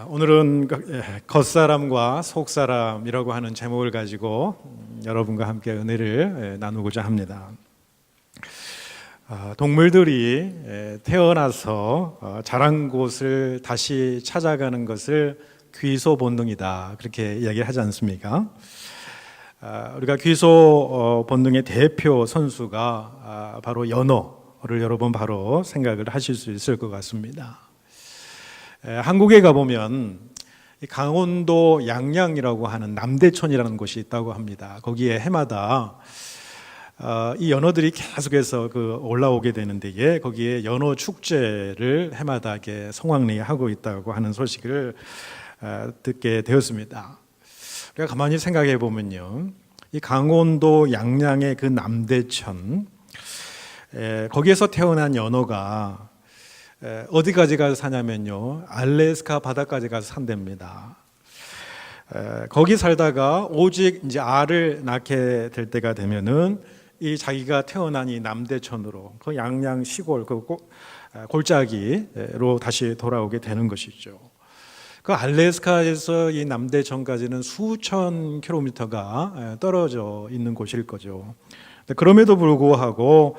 오늘은 겉사람과 속사람이라고 하는 제목을 가지고 여러분과 함께 은혜를 나누고자 합니다. 동물들이 태어나서 자란 곳을 다시 찾아가는 것을 귀소 본능이다, 그렇게 이야기를 하지 않습니까? 우리가 귀소 본능의 대표 선수가 바로 연어를 여러분 바로 생각을 하실 수 있을 것 같습니다. 한국에 가보면 강원도 양양이라고 하는 남대천이라는 곳이 있다고 합니다. 거기에 해마다 이 연어들이 계속해서 올라오게 되는데 거기에 연어 축제를 해마다 이렇게 성황리하고 있다고 하는 소식을 듣게 되었습니다. 우리가 가만히 생각해 보면요, 이 강원도 양양의 그 남대천, 거기에서 태어난 연어가 어디까지 가서 사냐면요, 알래스카 바다까지 가서 산답니다. 거기 살다가 오직 이제 알을 낳게 될 때가 되면은 이 자기가 태어난 이 남대천으로 그 양양 시골 그 골짜기로 다시 돌아오게 되는 것이죠. 그 알래스카에서 이 남대천까지는 수천 킬로미터가 떨어져 있는 곳일 거죠. 그럼에도 불구하고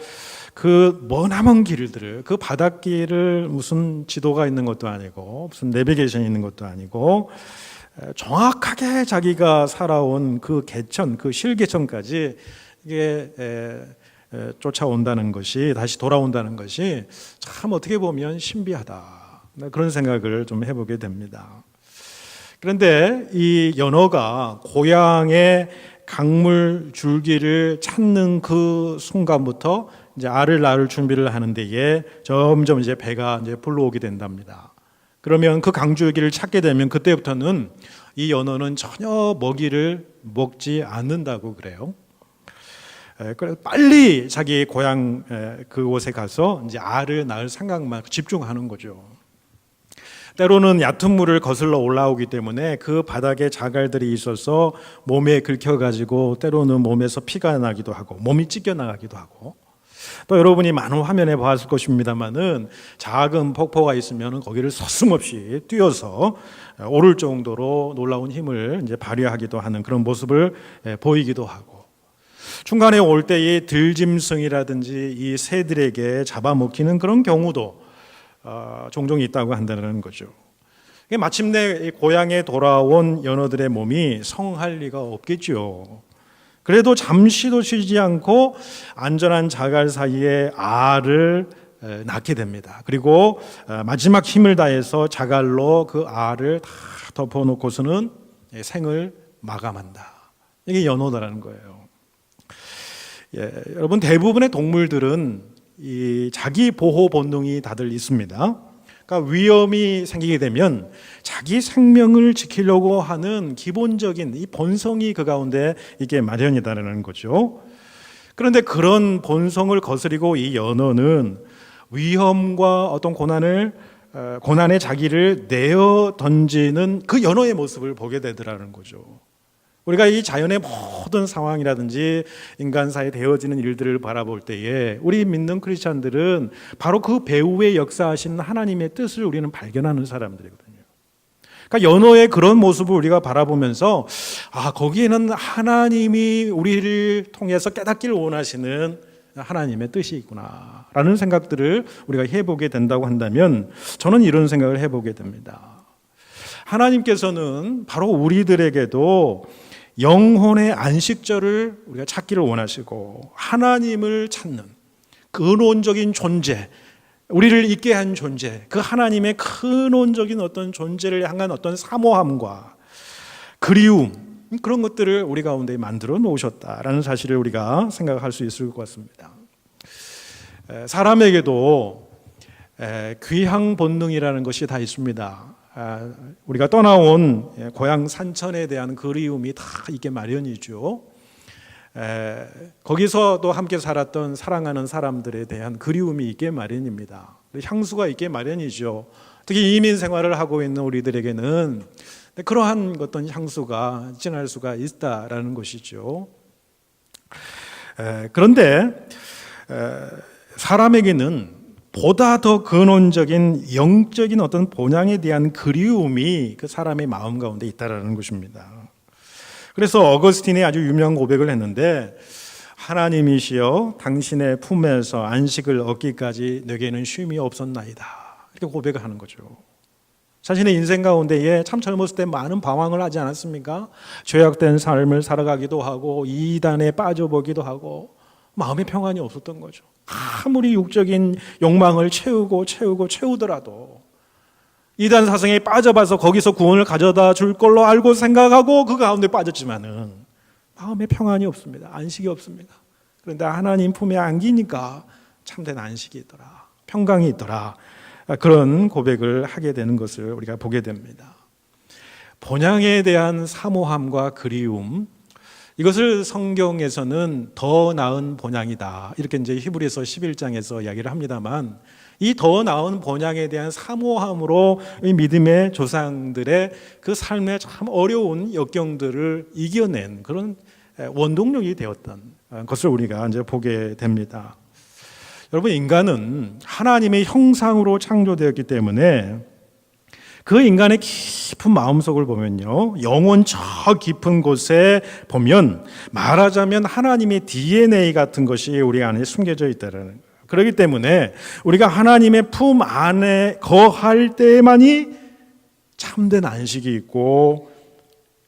그 머나먼 길들을, 그 바닷길을 무슨 지도가 있는 것도 아니고 무슨 내비게이션이 있는 것도 아니고 정확하게 자기가 살아온 그 개천, 그 실개천까지 이게 쫓아온다는 것이, 다시 돌아온다는 것이 참 어떻게 보면 신비하다, 그런 생각을 좀 해보게 됩니다. 그런데 이 연어가 고향의 강물 줄기를 찾는 그 순간부터 이제 알을 낳을 준비를 하는데 점점 이제 배가 이제 불러오게 된답니다. 그러면 그 강줄기를 찾게 되면 그때부터는 이 연어는 전혀 먹이를 먹지 않는다고 그래요. 그래서 빨리 자기 고향 그곳에 가서 이제 알을 낳을 생각만 집중하는 거죠. 때로는 얕은 물을 거슬러 올라오기 때문에 그 바닥에 자갈들이 있어서 몸에 긁혀가지고 때로는 몸에서 피가 나기도 하고 몸이 찢겨 나가기도 하고, 또 여러분이 많은 화면에 봤을 것입니다만은 작은 폭포가 있으면 거기를 서슴없이 뛰어서 오를 정도로 놀라운 힘을 이제 발휘하기도 하는 그런 모습을 보이기도 하고, 중간에 올 때의 들짐승이라든지 이 새들에게 잡아먹히는 그런 경우도 종종 있다고 한다는 거죠. 마침내 고향에 돌아온 연어들의 몸이 성할 리가 없겠죠. 그래도 잠시도 쉬지 않고 안전한 자갈 사이에 알을 낳게 됩니다. 그리고 마지막 힘을 다해서 자갈로 그 알을 다 덮어놓고서는 생을 마감한다. 이게 연어다라는 거예요. 여러분, 대부분의 동물들은 이 자기 보호 본능이 다들 있습니다. 그러니까 위험이 생기게 되면 자기 생명을 지키려고 하는 기본적인 이 본성이 그 가운데 이게 마련이다라는 거죠. 그런데 그런 본성을 거스리고 이 연어는 위험과 어떤 고난에 자기를 내어 던지는 그 연어의 모습을 보게 되더라는 거죠. 우리가 이 자연의 모든 상황이라든지 인간사에 되어지는 일들을 바라볼 때에 우리 믿는 크리스찬들은 바로 그 배후에 역사하신 하나님의 뜻을 우리는 발견하는 사람들이거든요. 그러니까 연어의 그런 모습을 우리가 바라보면서 거기에는 하나님이 우리를 통해서 깨닫기를 원하시는 하나님의 뜻이 있구나 라는 생각들을 우리가 해보게 된다고 한다면, 저는 이런 생각을 해보게 됩니다. 하나님께서는 바로 우리들에게도 영혼의 안식처를 우리가 찾기를 원하시고, 하나님을 찾는 근원적인 존재, 우리를 있게 한 존재, 그 하나님의 근원적인 어떤 존재를 향한 어떤 사모함과 그리움, 그런 것들을 우리 가운데 만들어 놓으셨다라는 사실을 우리가 생각할 수 있을 것 같습니다. 사람에게도 귀향 본능이라는 것이 다 있습니다. 우리가 떠나온 고향 산천에 대한 그리움이 다 있게 마련이죠. 거기서도 함께 살았던 사랑하는 사람들에 대한 그리움이 있게 마련입니다. 향수가 있게 마련이죠. 특히 이민 생활을 하고 있는 우리들에게는 그러한 어떤 향수가 진할 수가 있다라는 것이죠. 그런데 사람에게는 보다 더 근원적인 영적인 어떤 본향에 대한 그리움이 그 사람의 마음 가운데 있다라는 것입니다. 그래서 어거스틴이 아주 유명한 고백을 했는데, 하나님이시여 당신의 품에서 안식을 얻기까지 내게는 쉼이 없었나이다, 이렇게 고백을 하는 거죠. 자신의 인생 가운데에 참 젊었을 때 많은 방황을 하지 않았습니까? 죄악된 삶을 살아가기도 하고 이단에 빠져보기도 하고 마음의 평안이 없었던 거죠. 아무리 육적인 욕망을 채우더라도 이단 사상에 빠져봐서 거기서 구원을 가져다 줄 걸로 알고 생각하고 그 가운데 빠졌지만은 마음의 평안이 없습니다. 안식이 없습니다. 그런데 하나님 품에 안기니까 참된 안식이 있더라, 평강이 있더라, 그런 고백을 하게 되는 것을 우리가 보게 됩니다. 본향에 대한 사모함과 그리움, 이것을 성경에서는 더 나은 본향이다, 이렇게 이제 히브리서 11장에서 이야기를 합니다만, 이 더 나은 본향에 대한 사모함으로 이 믿음의 조상들의 그 삶의 참 어려운 역경들을 이겨낸 그런 원동력이 되었던 것을 우리가 이제 보게 됩니다. 여러분, 인간은 하나님의 형상으로 창조되었기 때문에 그 인간의 깊은 마음속을 보면요, 영혼 저 깊은 곳에 보면 말하자면 하나님의 DNA 같은 것이 우리 안에 숨겨져 있다는 거예요. 그렇기 때문에 우리가 하나님의 품 안에 거할 때만이 참된 안식이 있고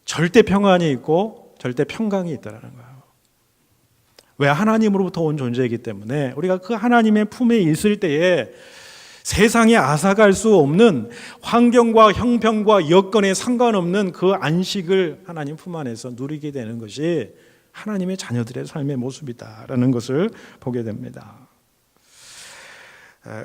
절대 평안이 있고 절대 평강이 있다는 거예요. 왜? 하나님으로부터 온 존재이기 때문에 우리가 그 하나님의 품에 있을 때에 세상에 앗아갈 수 없는 환경과 형편과 여건에 상관없는 그 안식을 하나님 품 안에서 누리게 되는 것이 하나님의 자녀들의 삶의 모습이다라는 것을 보게 됩니다.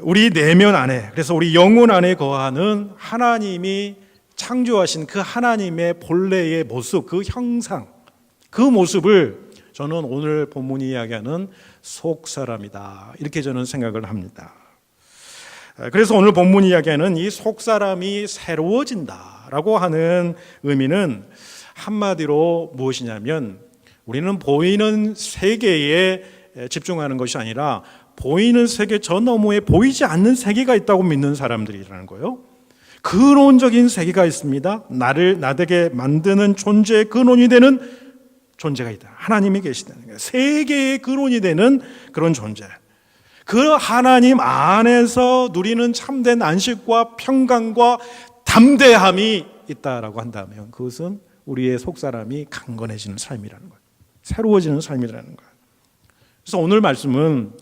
우리 내면 안에, 그래서 우리 영혼 안에 거하는 하나님이 창조하신 그 하나님의 본래의 모습, 그 형상, 그 모습을 저는 오늘 본문이 이야기하는 속사람이다, 이렇게 저는 생각을 합니다. 그래서 오늘 본문이 이야기하는 이 속사람이 새로워진다라고 하는 의미는 한마디로 무엇이냐면, 우리는 보이는 세계에 집중하는 것이 아니라 보이는 세계 저 너머에 보이지 않는 세계가 있다고 믿는 사람들이라는 거예요. 근원적인 세계가 있습니다. 나를 나되게 만드는 존재의 근원이 되는 존재가 있다. 하나님이 계시다는 거예요. 세계의 근원이 되는 그런 존재. 그 하나님 안에서 누리는 참된 안식과 평강과 담대함이 있다라고 한다면 그것은 우리의 속사람이 강건해지는 삶이라는 거예요. 새로워지는 삶이라는 거예요. 그래서 오늘 말씀은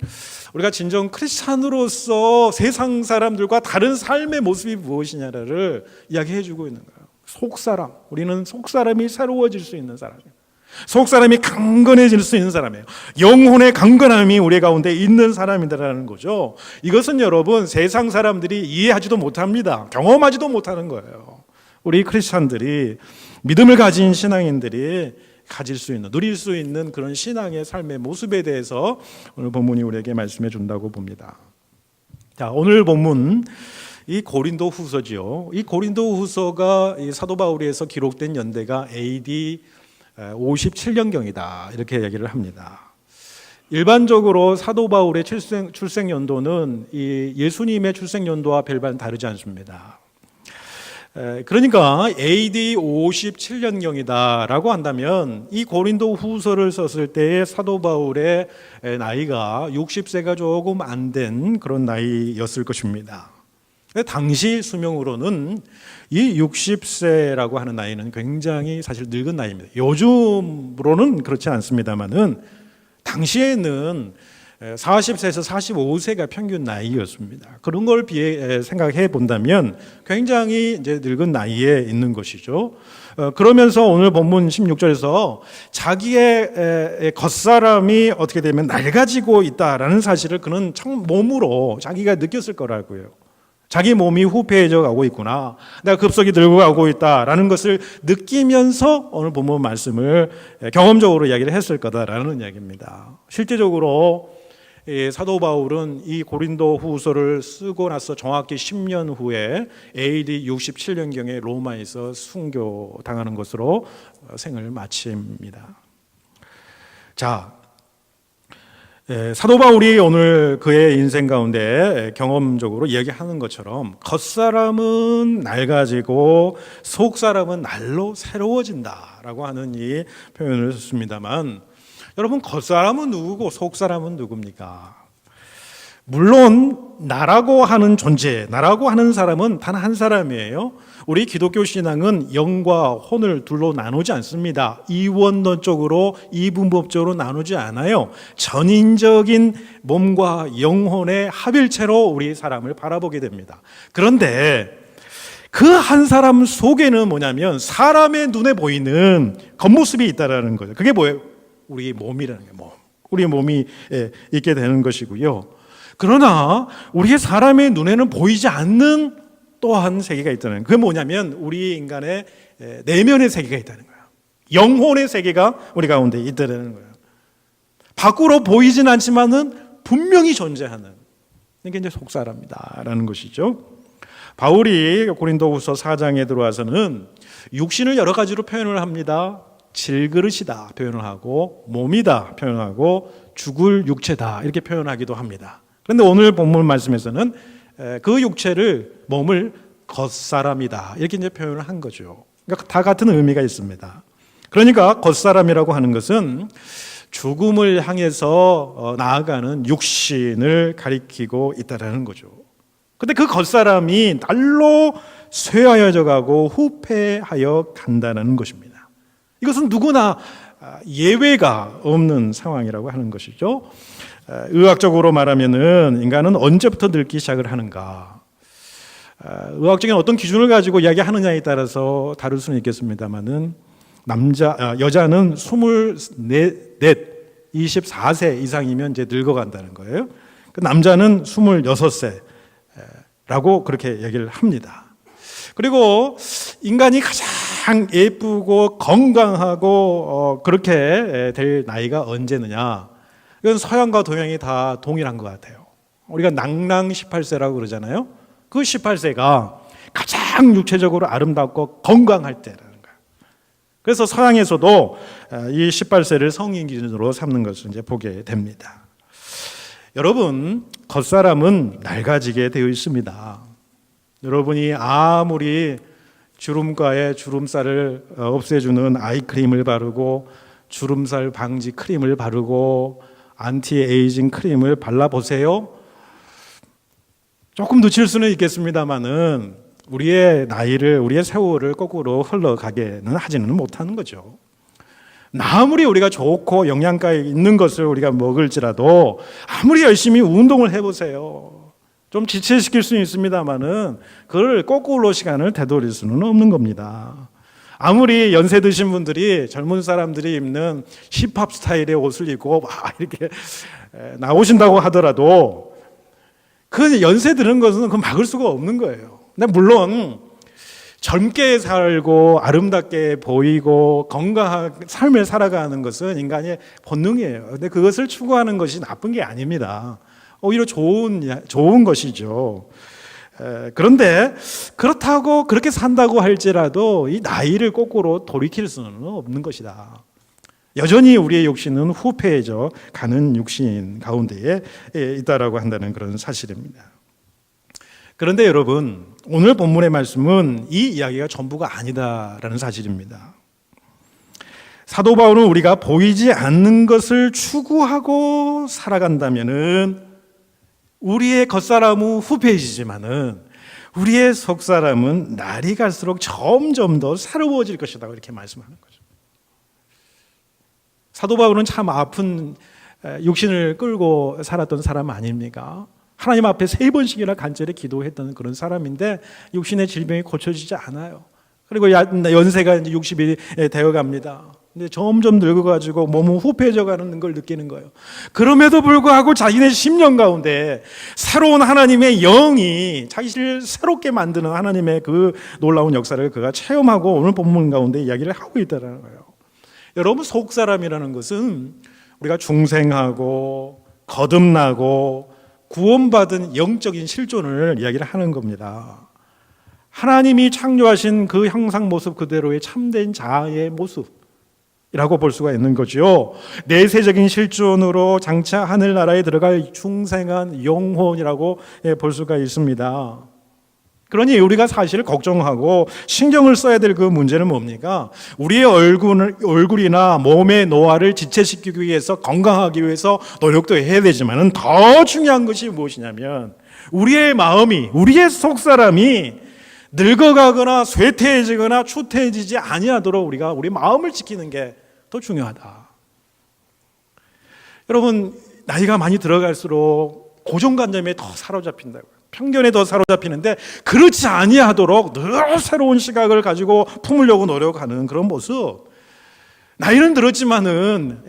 우리가 진정 크리스찬으로서 세상 사람들과 다른 삶의 모습이 무엇이냐를 이야기해 주고 있는 거예요. 속사람, 우리는 속사람이 새로워질 수 있는 사람이에요. 속사람이 강건해질 수 있는 사람이에요. 영혼의 강건함이 우리 가운데 있는 사람이라는 거죠. 이것은 여러분 세상 사람들이 이해하지도 못합니다. 경험하지도 못하는 거예요. 우리 크리스찬들이, 믿음을 가진 신앙인들이 가질 수 있는, 누릴 수 있는 그런 신앙의 삶의 모습에 대해서 오늘 본문이 우리에게 말씀해 준다고 봅니다. 자, 오늘 본문 이 고린도 후서지요. 이 고린도 후서가 이 사도 바울에서 기록된 연대가 AD 57년경이다, 이렇게 얘기를 합니다. 일반적으로 사도 바울의 출생 연도는 이 예수님의 출생 연도와 별반 다르지 않습니다. 그러니까 AD 57년경이다라고 한다면 이 고린도 후서를 썼을 때의 사도 바울의 나이가 60세가 조금 안 된 그런 나이였을 것입니다. 당시 수명으로는 이 60세라고 하는 나이는 굉장히 사실 늙은 나이입니다. 요즘으로는 그렇지 않습니다만은 당시에는 40세에서 45세가 평균 나이였습니다. 그런 걸 생각해 본다면 굉장히 이제 늙은 나이에 있는 것이죠. 그러면서 오늘 본문 16절에서 자기의 겉사람이 어떻게 되면 낡아지고 있다라는 사실을 그는 참 몸으로 자기가 느꼈을 거라고요. 자기 몸이 후패해져 가고 있구나, 내가 급속히 늙어 가고 있다라는 것을 느끼면서 오늘 본문 말씀을 경험적으로 이야기를 했을 거다라는 이야기입니다. 실제적으로 사도 바울은 이 고린도 후서를 쓰고 나서 정확히 10년 후에 AD 67년경에 로마에서 순교당하는 것으로 생을 마칩니다. 자, 사도 바울이 오늘 그의 인생 가운데 경험적으로 이야기하는 것처럼 겉사람은 낡아지고 속사람은 날로 새로워진다라고 하는 이 표현을 썼습니다만, 여러분, 겉사람은 누구고 속사람은 누굽니까? 물론 나라고 하는 존재, 나라고 하는 사람은 단 한 사람이에요. 우리 기독교 신앙은 영과 혼을 둘로 나누지 않습니다. 이원론적으로, 이분법적으로 나누지 않아요. 전인적인 몸과 영혼의 합일체로 우리 사람을 바라보게 됩니다. 그런데 그 한 사람 속에는 뭐냐면 사람의 눈에 보이는 겉모습이 있다라는 거죠. 그게 뭐예요? 우리 몸이라는 게 몸. 우리 몸이 있게 되는 것이고요. 그러나 우리의 사람의 눈에는 보이지 않는 또한 세계가 있다는 거예요. 그게 뭐냐면 우리 인간의 내면의 세계가 있다는 거예요. 영혼의 세계가 우리 가운데 있다는 거예요. 밖으로 보이진 않지만은 분명히 존재하는, 이게 이제 속사람이다라는 것이죠. 바울이 고린도후서 4장에 들어와서는 육신을 여러 가지로 표현을 합니다. 질그릇이다 표현을 하고, 몸이다 표현을 하고, 죽을 육체다 이렇게 표현하기도 합니다. 그런데 오늘 본문 말씀에서는 그 육체를, 몸을 겉사람이다 이렇게 이제 표현을 한 거죠. 그러니까 다 같은 의미가 있습니다. 그러니까 겉사람이라고 하는 것은 죽음을 향해서 나아가는 육신을 가리키고 있다라는 거죠. 근데 그 겉사람이 날로 쇠하여져 가고 후패하여 간다는 것입니다. 이것은 누구나 예외가 없는 상황이라고 하는 것이죠. 의학적으로 말하면은 인간은 언제부터 늙기 시작을 하는가? 의학적인 어떤 기준을 가지고 이야기하느냐에 따라서 다를 수는 있겠습니다만은 여자는 24, 24세 이상이면 이제 늙어간다는 거예요. 남자는 26세라고 그렇게 얘기를 합니다. 그리고 인간이 가장 예쁘고 건강하고 그렇게 될 나이가 언제느냐? 이건 서양과 동양이 다 동일한 것 같아요. 우리가 낭랑 18세라고 그러잖아요. 그 18세가 가장 육체적으로 아름답고 건강할 때라는 거예요. 그래서 서양에서도 이 18세를 성인 기준으로 삼는 것을 이제 보게 됩니다. 여러분, 겉사람은 낡아지게 되어 있습니다. 여러분이 아무리 주름가에 주름살을 없애주는 아이크림을 바르고 주름살 방지 크림을 바르고 안티에이징 크림을 발라보세요. 조금 늦출 수는 있겠습니다만은 우리의 나이를, 우리의 세월을 거꾸로 흘러가게는 하지는 못하는 거죠. 아무리 우리가 좋고 영양가 있는 것을 우리가 먹을지라도 아무리 열심히 운동을 해보세요. 좀 지체시킬 수는 있습니다만은 그걸 거꾸로 시간을 되돌릴 수는 없는 겁니다. 아무리 연세 드신 분들이, 젊은 사람들이 입는 힙합 스타일의 옷을 입고 막 이렇게 나오신다고 하더라도 그 연세 드는 것은 그 막을 수가 없는 거예요. 근데 물론 젊게 살고 아름답게 보이고 건강한 삶을 살아가는 것은 인간의 본능이에요. 근데 그것을 추구하는 것이 나쁜 게 아닙니다. 오히려 좋은 것이죠. 그런데 그렇다고 그렇게 산다고 할지라도 이 나이를 거꾸로 돌이킬 수는 없는 것이다. 여전히 우리의 육신은 후패해져 가는 육신 가운데에 있다라고 한다는 그런 사실입니다. 그런데 여러분, 오늘 본문의 말씀은 이 이야기가 전부가 아니다라는 사실입니다. 사도 바울은 우리가 보이지 않는 것을 추구하고 살아간다면은 우리의 겉사람은 후패해지지만은 우리의 속사람은 날이 갈수록 점점 더 새로워질 것이다, 이렇게 말씀하는 거죠. 사도 바울은 참 아픈 육신을 끌고 살았던 사람 아닙니까? 하나님 앞에 3번씩이나 간절히 기도했던 그런 사람인데 육신의 질병이 고쳐지지 않아요. 그리고 연세가 이제 60이 되어 갑니다. 근데 점점 늙어가지고 몸은 후패해져 가는 걸 느끼는 거예요. 그럼에도 불구하고 자기네 심령 가운데 새로운 하나님의 영이 자기를 새롭게 만드는 하나님의 그 놀라운 역사를 그가 체험하고 오늘 본문 가운데 이야기를 하고 있다는 거예요. 여러분, 속사람이라는 것은 우리가 중생하고 거듭나고 구원받은 영적인 실존을 이야기를 하는 겁니다. 하나님이 창조하신 그 형상 모습 그대로의 참된 자아의 모습, 이라고 볼 수가 있는 거죠. 내세적인 실존으로 장차 하늘나라에 들어갈 중생한 영혼이라고 볼 수가 있습니다. 그러니 우리가 사실 걱정하고 신경을 써야 될 그 문제는 뭡니까? 우리의 얼굴이나 몸의 노화를 지체시키기 위해서, 건강하기 위해서 노력도 해야 되지만 더 중요한 것이 무엇이냐면 우리의 마음이, 우리의 속사람이 늙어가거나 쇠퇴해지거나 추퇴해지지 아니하도록 우리가 우리 마음을 지키는 게 더 중요하다. 여러분, 나이가 많이 들어갈수록 고정관념에 더 사로잡힌다고요. 편견에 더 사로잡히는데 그렇지 아니하도록 늘 새로운 시각을 가지고 품으려고 노력하는 그런 모습. 나이는 들었지만은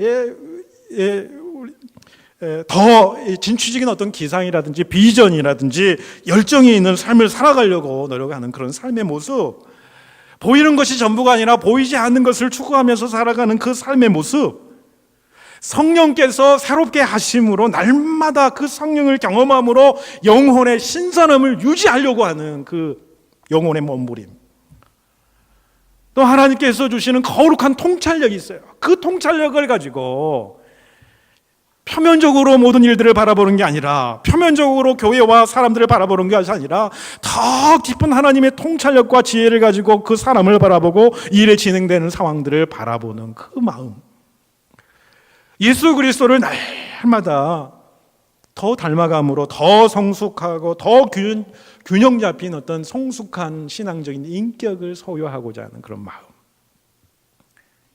더 진취적인 어떤 기상이라든지 비전이라든지 열정이 있는 삶을 살아가려고 노력하는 그런 삶의 모습. 보이는 것이 전부가 아니라 보이지 않는 것을 추구하면서 살아가는 그 삶의 모습. 성령께서 새롭게 하심으로 날마다 그 성령을 경험함으로 영혼의 신선함을 유지하려고 하는 그 영혼의 몸부림. 또 하나님께서 주시는 거룩한 통찰력이 있어요. 그 통찰력을 가지고 표면적으로 모든 일들을 바라보는 게 아니라, 표면적으로 교회와 사람들을 바라보는 게 아니라 더 깊은 하나님의 통찰력과 지혜를 가지고 그 사람을 바라보고 일에 진행되는 상황들을 바라보는 그 마음. 예수 그리스도를 날마다 더 닮아감으로 더 성숙하고 더 균형 잡힌 어떤 성숙한 신앙적인 인격을 소유하고자 하는 그런 마음.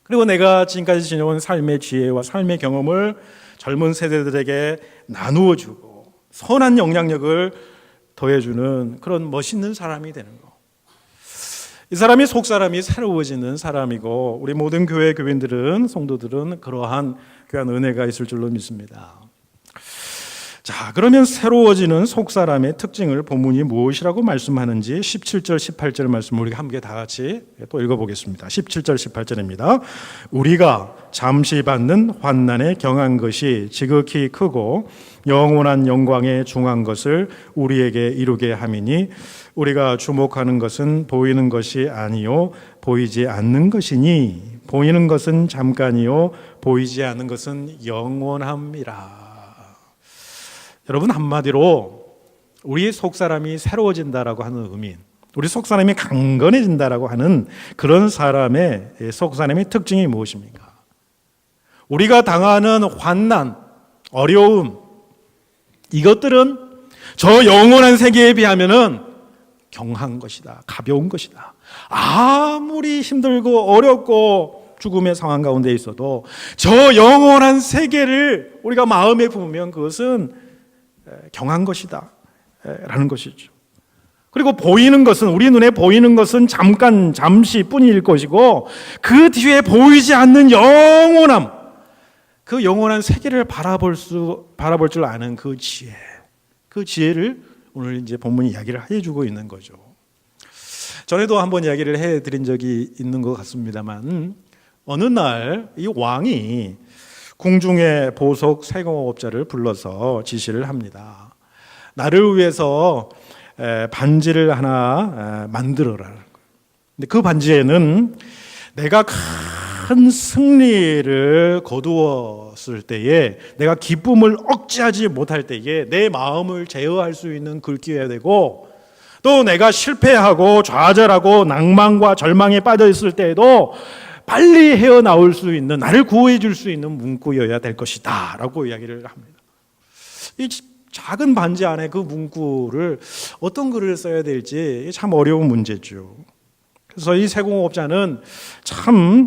그리고 내가 지금까지 지내온 삶의 지혜와 삶의 경험을 젊은 세대들에게 나누어 주고 선한 영향력을 더해주는 그런 멋있는 사람이 되는 거. 이 사람이 속사람이 새로워지는 사람이고 우리 모든 교회 교인들은, 성도들은 그러한 귀한 은혜가 있을 줄로 믿습니다. 자, 그러면 새로워지는 속사람의 특징을 본문이 무엇이라고 말씀하는지 17절 18절 말씀 우리가 함께 다 같이 또 읽어보겠습니다. 17절 18절입니다. 우리가 잠시 받는 환난에 경한 것이 지극히 크고 영원한 영광에 중한 것을 우리에게 이루게 함이니 우리가 주목하는 것은 보이는 것이 아니요 보이지 않는 것이니 보이는 것은 잠깐이요 보이지 않는 것은 영원함이라. 여러분, 한마디로 우리 속사람이 새로워진다라고 하는 의미, 우리 속사람이 강건해진다라고 하는 그런 사람의 속사람의 특징이 무엇입니까? 우리가 당하는 환난, 어려움, 이것들은 저 영원한 세계에 비하면은 경한 것이다, 가벼운 것이다. 아무리 힘들고 어렵고 죽음의 상황 가운데 있어도 저 영원한 세계를 우리가 마음에 품으면 그것은 경한 것이다 라는 것이죠. 그리고 보이는 것은, 우리 눈에 보이는 것은 잠깐 잠시 뿐일 것이고 그 뒤에 보이지 않는 영원함, 그 영원한 세계를 바라볼 줄 아는 그 지혜, 그 지혜를 오늘 이제 본문이 이야기를 해주고 있는 거죠. 전에도 한번 이야기를 해드린 적이 있는 것 같습니다만 어느 날 이 왕이 궁중의 보석 세공업자를 불러서 지시를 합니다. 나를 위해서 반지를 하나 만들어라. 근데 그 반지에는 내가 큰 승리를 거두었을 때에, 내가 기쁨을 억제하지 못할 때에 내 마음을 제어할 수 있는 글귀여야 되고, 또 내가 실패하고 좌절하고 낭만과 절망에 빠져 있을 때에도 빨리 헤어나올 수 있는, 나를 구해 줄 수 있는 문구여야 될 것이다 라고 이야기를 합니다. 이 작은 반지 안에 그 문구를 어떤 글을 써야 될지 참 어려운 문제죠. 그래서 이 세공업자는 참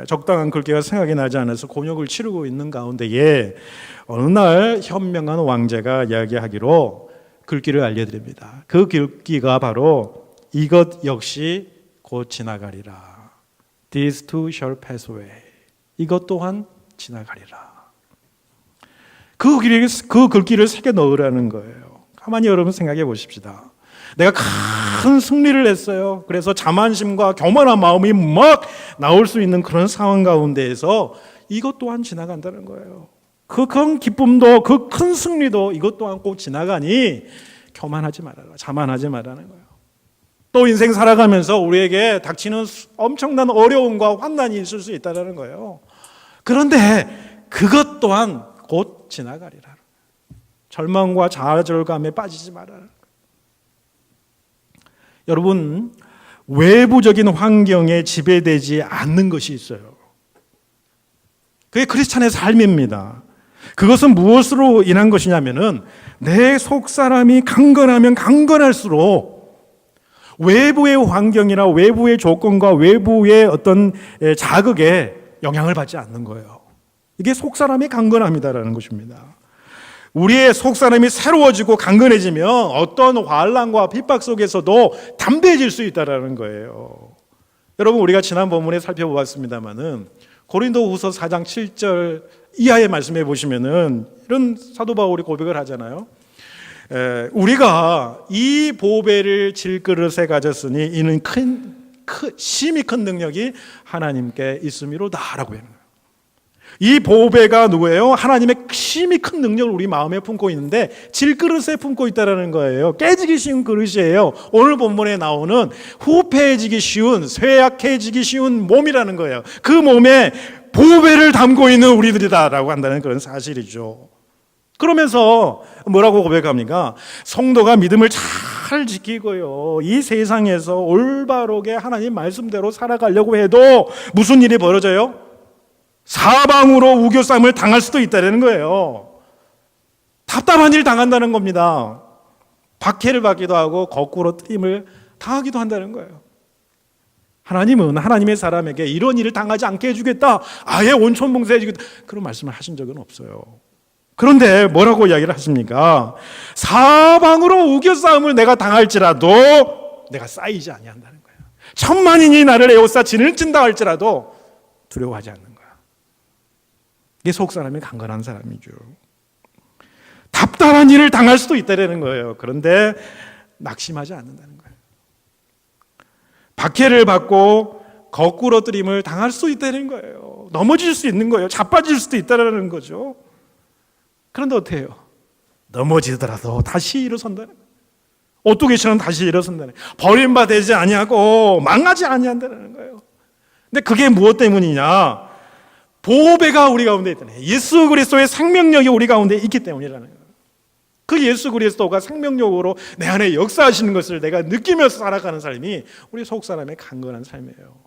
적당한 글귀가 생각이 나지 않아서 곤욕을 치르고 있는 가운데에 어느 날 현명한 왕자가 이야기하기로 글귀를 알려드립니다. 그 글귀가 바로 이것 역시 곧 지나가리라. These too shall pass away. 이것 또한 지나가리라. 그 글귀를 새겨 넣으라는 거예요. 가만히 여러분 생각해 보십시다. 내가 큰 승리를 했어요. 그래서 자만심과 교만한 마음이 막 나올 수 있는 그런 상황 가운데에서 이것 또한 지나간다는 거예요. 그 큰 기쁨도, 그 큰 승리도 이것 또한 꼭 지나가니 교만하지 말아라, 자만하지 말라는 거예요. 또 인생 살아가면서 우리에게 닥치는 엄청난 어려움과 환난이 있을 수 있다는 거예요. 그런데 그것 또한 곧 지나가리라. 절망과 좌절감에 빠지지 말아라. 여러분, 외부적인 환경에 지배되지 않는 것이 있어요. 그게 크리스찬의 삶입니다. 그것은 무엇으로 인한 것이냐면은 내 속사람이 강건하면 강건할수록 외부의 환경이나 외부의 조건과 외부의 어떤 자극에 영향을 받지 않는 거예요. 이게 속사람이 강건함이다라는 것입니다. 우리의 속사람이 새로워지고 강건해지면 어떤 환난과 핍박 속에서도 담대해질 수 있다는 거예요. 여러분, 우리가 지난 본문에 살펴보았습니다마는 고린도후서 4장 7절 이하의 말씀해 보시면은 이런 사도 바울이 고백을 하잖아요. 우리가 이 보배를 질그릇에 가졌으니 이는 심히 큰 능력이 하나님께 있음이로다라고 해요. 이 보배가 누구예요? 하나님의 심히 큰 능력을 우리 마음에 품고 있는데 질그릇에 품고 있다는 거예요. 깨지기 쉬운 그릇이에요. 오늘 본문에 나오는 후패해지기 쉬운, 쇠약해지기 쉬운 몸이라는 거예요. 그 몸에 보배를 담고 있는 우리들이다라고 한다는 그런 사실이죠. 그러면서 뭐라고 고백합니까? 성도가 믿음을 잘 지키고요, 이 세상에서 올바르게 하나님 말씀대로 살아가려고 해도 무슨 일이 벌어져요? 사방으로 우겨쌈을 당할 수도 있다는 거예요. 답답한 일 당한다는 겁니다. 박해를 받기도 하고 거꾸로 트임을 당하기도 한다는 거예요. 하나님은 하나님의 사람에게 이런 일을 당하지 않게 해주겠다, 아예 온천 봉쇄해주겠다, 그런 말씀을 하신 적은 없어요. 그런데 뭐라고 이야기를 하십니까? 사방으로 우겨싸움을 내가 당할지라도 내가 쌓이지 아니한다는 거예요. 천만인이 나를 에워싸 진을 찐다 할지라도 두려워하지 않는 거예요. 이게 속사람이 강건한 사람이죠. 답답한 일을 당할 수도 있다는 거예요. 그런데 낙심하지 않는다는 거예요. 박해를 받고 거꾸러뜨림을 당할 수 있다는 거예요. 넘어질 수 있는 거예요. 자빠질 수도 있다는 거죠. 그런데 어떻게 해요? 넘어지더라도 다시 일어선다는 거예요. 오뚜기처럼 다시 일어선다는 거예요. 버림받지 아니하고 망하지 아니한다는 거예요. 근데 그게 무엇 때문이냐? 보배가 우리 가운데 있다는 거예요. 예수 그리스도의 생명력이 우리 가운데 있기 때문이라는 거예요. 그 예수 그리스도가 생명력으로 내 안에 역사하시는 것을 내가 느끼면서 살아가는 삶이 우리 속사람의 강건한 삶이에요.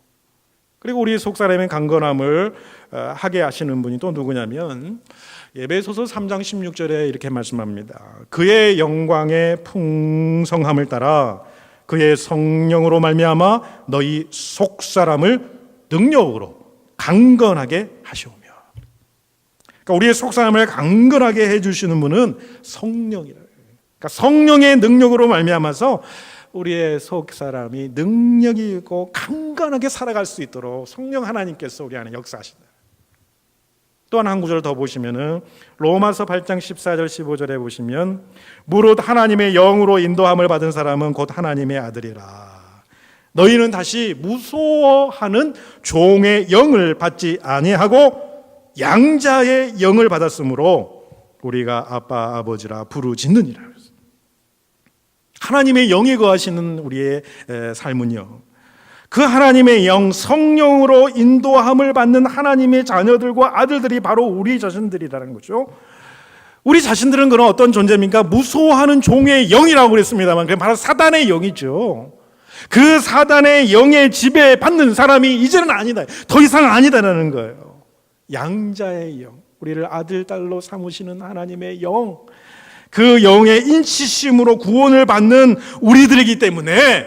그리고 우리 속사람의 강건함을 하게 하시는 분이 또 누구냐면 에베소서 3장 16절에 이렇게 말씀합니다. 그의 영광의 풍성함을 따라 그의 성령으로 말미암아 너희 속사람을 능력으로 강건하게 하시오며. 그러니까 우리의 속사람을 강건하게 해주시는 분은 성령이라. 그러니까 성령의 능력으로 말미암아서 우리의 속사람이 능력이 있고 강건하게 살아갈 수 있도록 성령 하나님께서 우리 안에 역사하신다. 또 한 구절 더 보시면은 로마서 8장 14절 15절에 보시면 무릇 하나님의 영으로 인도함을 받은 사람은 곧 하나님의 아들이라. 너희는 다시 무서워하는 종의 영을 받지 아니하고 양자의 영을 받았으므로 우리가 아빠 아버지라 부르짖느니라. 하나님의 영이 거하시는 우리의 삶은요, 그 하나님의 영, 성령으로 인도함을 받는 하나님의 자녀들과 아들들이 바로 우리 자신들이라는 거죠. 우리 자신들은 그런 어떤 존재입니까? 무서워하는 종의 영이라고 그랬습니다만 그게 바로 사단의 영이죠. 그 사단의 영의 지배받는 사람이 이제는 아니다, 더 이상 아니다라는 거예요. 양자의 영, 우리를 아들, 딸로 삼으시는 하나님의 영, 그 영의 인치심으로 구원을 받는 우리들이기 때문에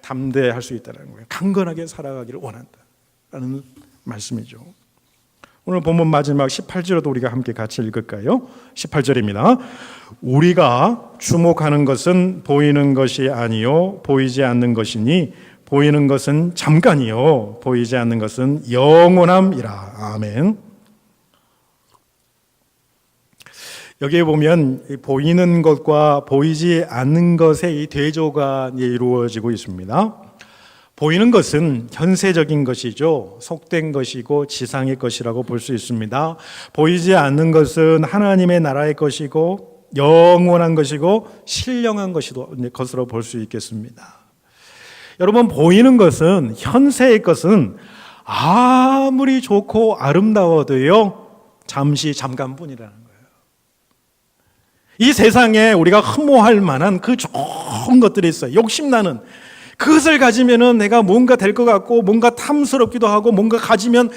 담대할 수 있다는 거예요. 강건하게 살아가기를 원한다라는 말씀이죠. 오늘 본문 마지막 18절도 우리가 함께 같이 읽을까요? 18절입니다. 우리가 주목하는 것은 보이는 것이 아니요 보이지 않는 것이니 보이는 것은 잠깐이요 보이지 않는 것은 영원함이라. 아멘. 여기에 보면 보이는 것과 보이지 않는 것의 이 대조가 이루어지고 있습니다. 보이는 것은 현세적인 것이죠. 속된 것이고 지상의 것이라고 볼 수 있습니다. 보이지 않는 것은 하나님의 나라의 것이고 영원한 것이고 신령한 것으로 볼 수 있겠습니다. 여러분, 보이는 것은, 현세의 것은 아무리 좋고 아름다워도요, 잠깐뿐이라는 거예요. 이 세상에 우리가 흠모할 만한 그 좋은 것들이 있어요. 욕심나는. 그것을 가지면은 내가 뭔가 될 것 같고, 뭔가 탐스럽기도 하고, 뭔가 가지면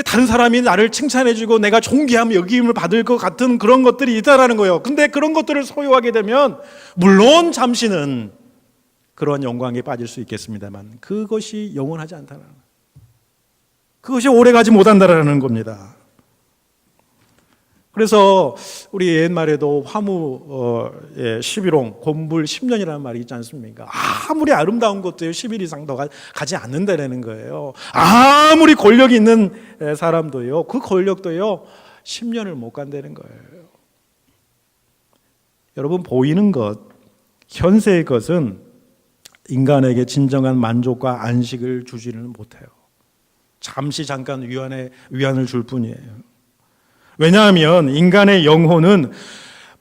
다른 사람이 나를 칭찬해주고 내가 존귀함, 여김을 받을 것 같은 그런 것들이 있다라는 거예요. 근데 그런 것들을 소유하게 되면 물론 잠시는 그런 영광에 빠질 수 있겠습니다만 그것이 영원하지 않다는 거예요. 그것이 오래가지 못한다라는 겁니다. 그래서 우리 옛말에도 화무의 11홍, 곤불 10년이라는 말이 있지 않습니까? 아무리 아름다운 것도요 10일 이상 더 가지 않는다라는 거예요. 아무리 권력이 있는 사람도요, 그 권력도요 10년을 못 간다는 거예요. 여러분, 보이는 것, 현세의 것은 인간에게 진정한 만족과 안식을 주지는 못해요. 잠깐 위안을 줄 뿐이에요. 왜냐하면 인간의 영혼은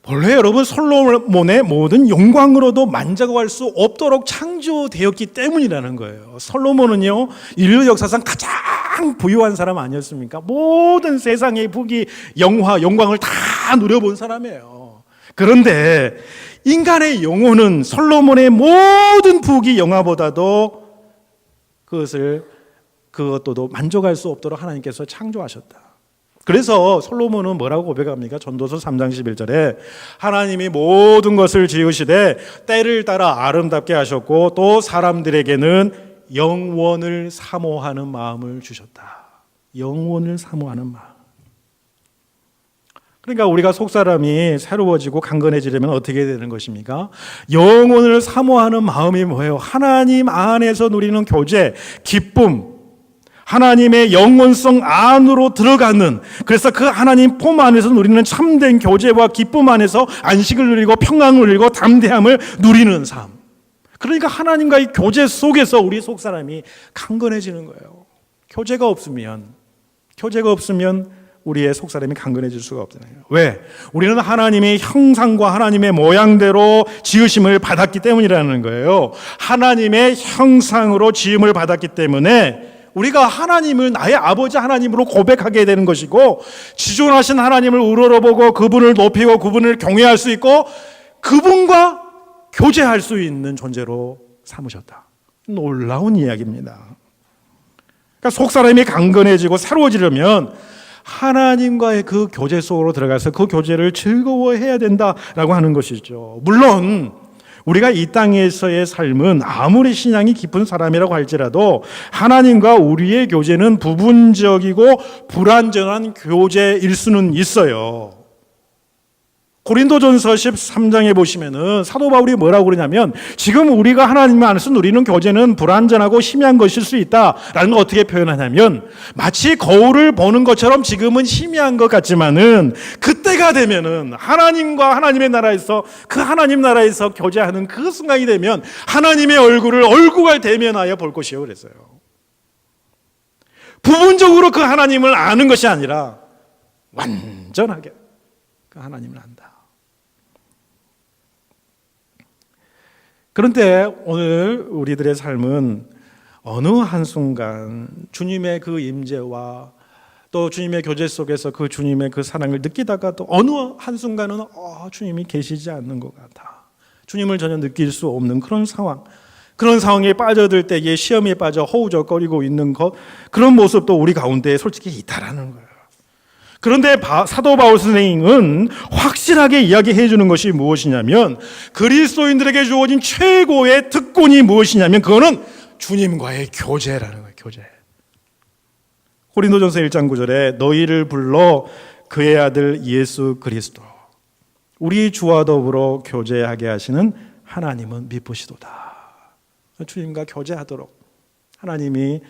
본래 여러분 솔로몬의 모든 영광으로도 만족할 수 없도록 창조되었기 때문이라는 거예요. 솔로몬은요, 인류 역사상 가장 부유한 사람 아니었습니까? 모든 세상의 부귀, 영광을 다 누려본 사람이에요. 그런데 인간의 영혼은 솔로몬의 모든 부귀, 영화보다도 그것도 만족할 수 없도록 하나님께서 창조하셨다. 그래서 솔로몬은 뭐라고 고백합니까? 전도서 3장 11절에 하나님이 모든 것을 지으시되 때를 따라 아름답게 하셨고 또 사람들에게는 영원을 사모하는 마음을 주셨다. 영원을 사모하는 마음. 그러니까 우리가 속사람이 새로워지고 강건해지려면 어떻게 되는 것입니까? 영원을 사모하는 마음이 뭐예요? 하나님 안에서 누리는 교제, 기쁨, 하나님의 영원성 안으로 들어가는, 그래서 그 하나님 품 안에서 누리는 참된 교제와 기쁨 안에서 안식을 누리고 평강을 누리고 담대함을 누리는 삶. 그러니까 하나님과의 교제 속에서 우리 속사람이 강건해지는 거예요. 교제가 없으면 우리의 속사람이 강건해질 수가 없잖아요. 왜? 우리는 하나님의 형상과 하나님의 모양대로 지으심을 받았기 때문이라는 거예요. 하나님의 형상으로 지음을 받았기 때문에 우리가 하나님을 나의 아버지 하나님으로 고백하게 되는 것이고, 지존하신 하나님을 우러러보고 그분을 높이고 그분을 경외할 수 있고 그분과 교제할 수 있는 존재로 삼으셨다. 놀라운 이야기입니다. 그러니까 속사람이 강건해지고 새로워지려면 하나님과의 그 교제 속으로 들어가서 그 교제를 즐거워해야 된다라고 하는 것이죠. 물론 우리가 이 땅에서의 삶은 아무리 신앙이 깊은 사람이라고 할지라도 하나님과 우리의 교제는 부분적이고 불완전한 교제일 수는 있어요. 고린도전서 13장에 보시면은 사도 바울이 뭐라고 그러냐면, 지금 우리가 하나님 안에서 누리는 교제는 불완전하고 희미한 것일 수 있다라는 걸 어떻게 표현하냐면, 마치 거울을 보는 것처럼 지금은 희미한 것 같지만은 그때가 되면은 하나님과 하나님의 나라에서, 그 하나님 나라에서 교제하는 그 순간이 되면 하나님의 얼굴을 대면하여 볼 것이요 그랬어요. 부분적으로 그 하나님을 아는 것이 아니라 완전하게 그 하나님을 안다. 그런데 오늘 우리들의 삶은 어느 한순간 주님의 그 임재와 또 주님의 교제 속에서 그 주님의 그 사랑을 느끼다가 또 어느 한순간은 주님이 계시지 않는 것 같아. 주님을 전혀 느낄 수 없는 그런 상황에 빠져들 때에 시험에 빠져 허우적거리고 있는 그런 모습도 우리 가운데 솔직히 있다라는 거예요. 그런데 사도 바울 선생님은 확실하게 이야기해 주는 것이 무엇이냐면, 그리스도인들에게 주어진 최고의 특권이 무엇이냐면 그거는 주님과의 교제라는 거예요. 교제. 고린도전서 1장 9절에 너희를 불러 그의 아들 예수 그리스도 우리 주와 더불어 교제하게 하시는 하나님은 미쁘시도다. 주님과 교제하도록 하나님이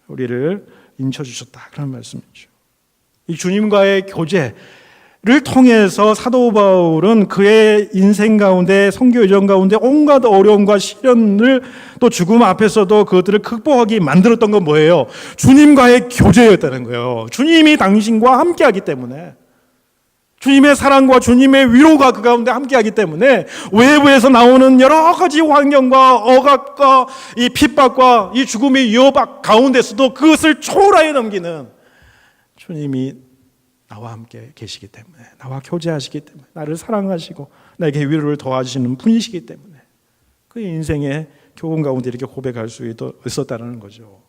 우리를 인쳐주셨다, 그런 말씀이죠. 이 주님과의 교제를 통해서 사도 바울은 그의 인생 가운데, 선교 여정 가운데 온갖 어려움과 시련을, 또 죽음 앞에서도 그것들을 극복하게 만들었던 건 뭐예요? 주님과의 교제였다는 거예요. 주님이 당신과 함께하기 때문에, 주님의 사랑과 주님의 위로가 그 가운데 함께하기 때문에 외부에서 나오는 여러 가지 환경과 억압과 이 핍박과 이 죽음의 위협 가운데서도 그것을 초월하여 넘기는 주님이 나와 함께 계시기 때문에, 나와 교제하시기 때문에, 나를 사랑하시고 나에게 위로를 더하시는 분이시기 때문에 그 인생의 교훈 가운데 이렇게 고백할 수 있었다는 거죠.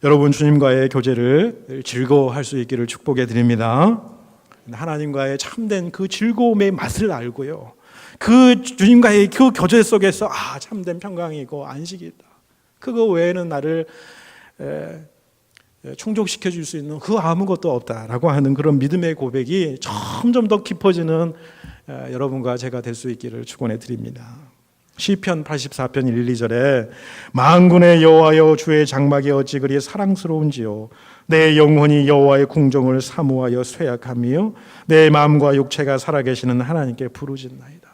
여러분, 주님과의 교제를 즐거워할 수 있기를 축복해 드립니다. 하나님과의 참된 그 즐거움의 맛을 알고요, 그 주님과의 그 교제 속에서 참된 평강이고 안식이 있다, 그거 외에는 나를 충족시켜 줄 수 있는 그 아무것도 없다라고 하는 그런 믿음의 고백이 점점 더 깊어지는 여러분과 제가 될 수 있기를 축원해 드립니다. 시편 84편 1, 2절에 만군의 여호와여, 주의 장막이 어찌 그리 사랑스러운지요, 내 영혼이 여호와의 궁정을 사모하여 쇠약하며 내 마음과 육체가 살아계시는 하나님께 부르짖나이다.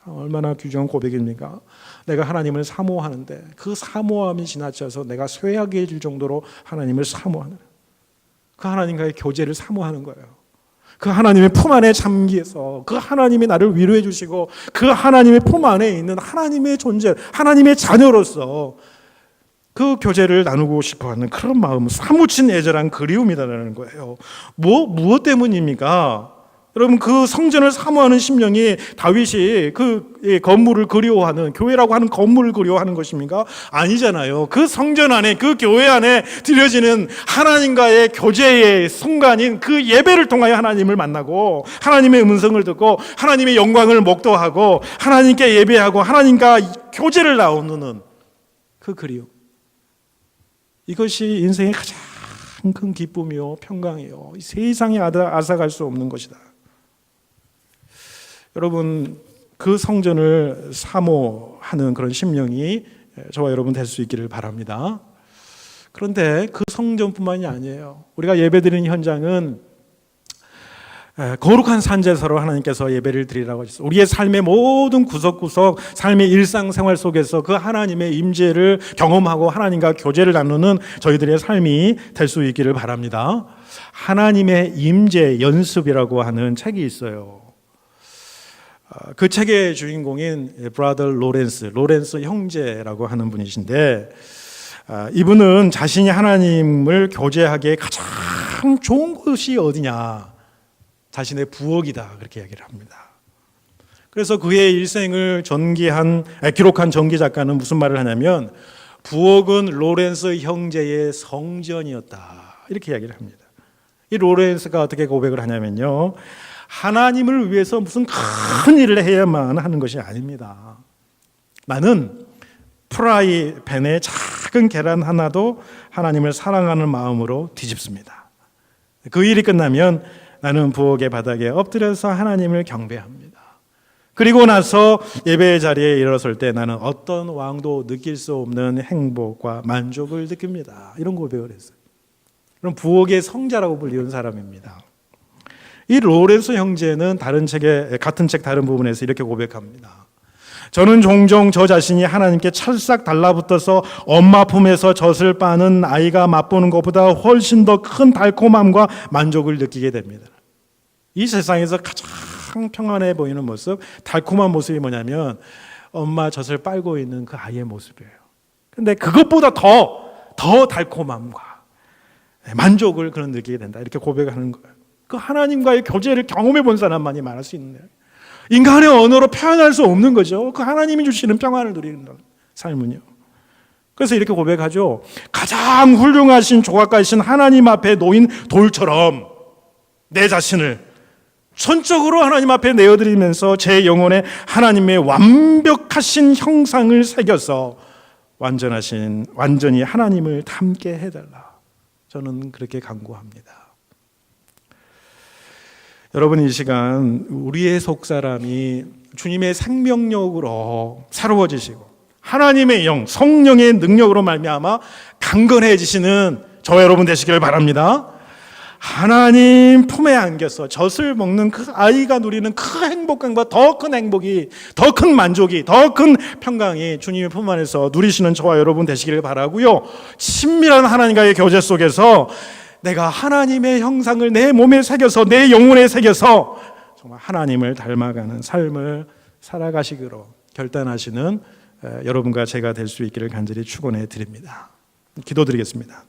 얼마나 귀중한 고백입니까? 내가 하나님을 사모하는데 그 사모함이 지나쳐서 내가 쇠약해질 정도로 하나님을 사모하는, 그 하나님과의 교제를 사모하는 거예요. 그 하나님의 품 안에 잠기해서 그 하나님이 나를 위로해 주시고 그 하나님의 품 안에 있는 하나님의 존재, 하나님의 자녀로서 그 교제를 나누고 싶어하는 그런 마음, 사무친 애절한 그리움이라는 거예요. 무엇 때문입니까? 여러분, 그 성전을 사모하는 심령이 다윗이 그 건물을 그리워하는, 교회라고 하는 건물을 그리워하는 것입니까? 아니잖아요. 그 성전 안에, 그 교회 안에 드려지는 하나님과의 교제의 순간인 그 예배를 통하여 하나님을 만나고 하나님의 음성을 듣고 하나님의 영광을 목도하고 하나님께 예배하고 하나님과 교제를 나누는 그 그리움, 이것이 인생의 가장 큰 기쁨이요 평강이요 세상에 앗아갈 수 없는 것이다. 여러분, 그 성전을 사모하는 그런 심령이 저와 여러분 될 수 있기를 바랍니다. 그런데 그 성전뿐만이 아니에요. 우리가 예배드리는 현장은 거룩한 산제사로 하나님께서 예배를 드리라고 하셨어요. 우리의 삶의 모든 구석구석, 삶의 일상생활 속에서 그 하나님의 임재를 경험하고 하나님과 교제를 나누는 저희들의 삶이 될 수 있기를 바랍니다. 하나님의 임재 연습이라고 하는 책이 있어요. 그 책의 주인공인 브라더 로렌스 형제라고 하는 분이신데, 이분은 자신이 하나님을 교제하기에 가장 좋은 곳이 어디냐, 자신의 부엌이다, 그렇게 이야기를 합니다. 그래서 그의 일생을 기록한 전기 작가는 무슨 말을 하냐면, 부엌은 로렌스 형제의 성전이었다, 이렇게 이야기를 합니다. 이 로렌스가 어떻게 고백을 하냐면요, 하나님을 위해서 무슨 큰 일을 해야만 하는 것이 아닙니다. 나는 프라이팬에 작은 계란 하나도 하나님을 사랑하는 마음으로 뒤집습니다. 그 일이 끝나면 나는 부엌의 바닥에 엎드려서 하나님을 경배합니다. 그리고 나서 예배의 자리에 일어설 때 나는 어떤 왕도 느낄 수 없는 행복과 만족을 느낍니다. 이런 고백을 했어요. 그럼 부엌의 성자라고 불리는 사람입니다. 이 로렌스 형제는 같은 책 다른 부분에서 이렇게 고백합니다. 저는 종종 저 자신이 하나님께 찰싹 달라붙어서 엄마 품에서 젖을 빠는 아이가 맛보는 것보다 훨씬 더 큰 달콤함과 만족을 느끼게 됩니다. 이 세상에서 가장 평안해 보이는 모습, 달콤한 모습이 뭐냐면 엄마 젖을 빨고 있는 그 아이의 모습이에요. 근데 그것보다 더 달콤함과 만족을 그런 느끼게 된다, 이렇게 고백하는 거예요. 그 하나님과의 교제를 경험해 본 사람만이 말할 수 있는, 인간의 언어로 표현할 수 없는 거죠. 그 하나님이 주시는 평안을 누리는 삶은요. 그래서 이렇게 고백하죠. 가장 훌륭하신 조각가이신 하나님 앞에 놓인 돌처럼 내 자신을 전적으로 하나님 앞에 내어드리면서 제 영혼에 하나님의 완벽하신 형상을 새겨서 완전히 하나님을 닮게 해달라. 저는 그렇게 간구합니다. 여러분, 이 시간 우리의 속사람이 주님의 생명력으로 새로워지시고 하나님의 영, 성령의 능력으로 말미암아 강건해지시는 저와 여러분 되시기를 바랍니다. 하나님 품에 안겨서 젖을 먹는 그 아이가 누리는 그 행복감과 더 큰 행복이, 더 큰 만족이, 더 큰 평강이 주님의 품 안에서 누리시는 저와 여러분 되시기를 바라고요. 친밀한 하나님과의 교제 속에서 내가 하나님의 형상을 내 몸에 새겨서 내 영혼에 새겨서 정말 하나님을 닮아가는 삶을 살아가시기로 결단하시는 여러분과 제가 될 수 있기를 간절히 축원해 드립니다. 기도드리겠습니다.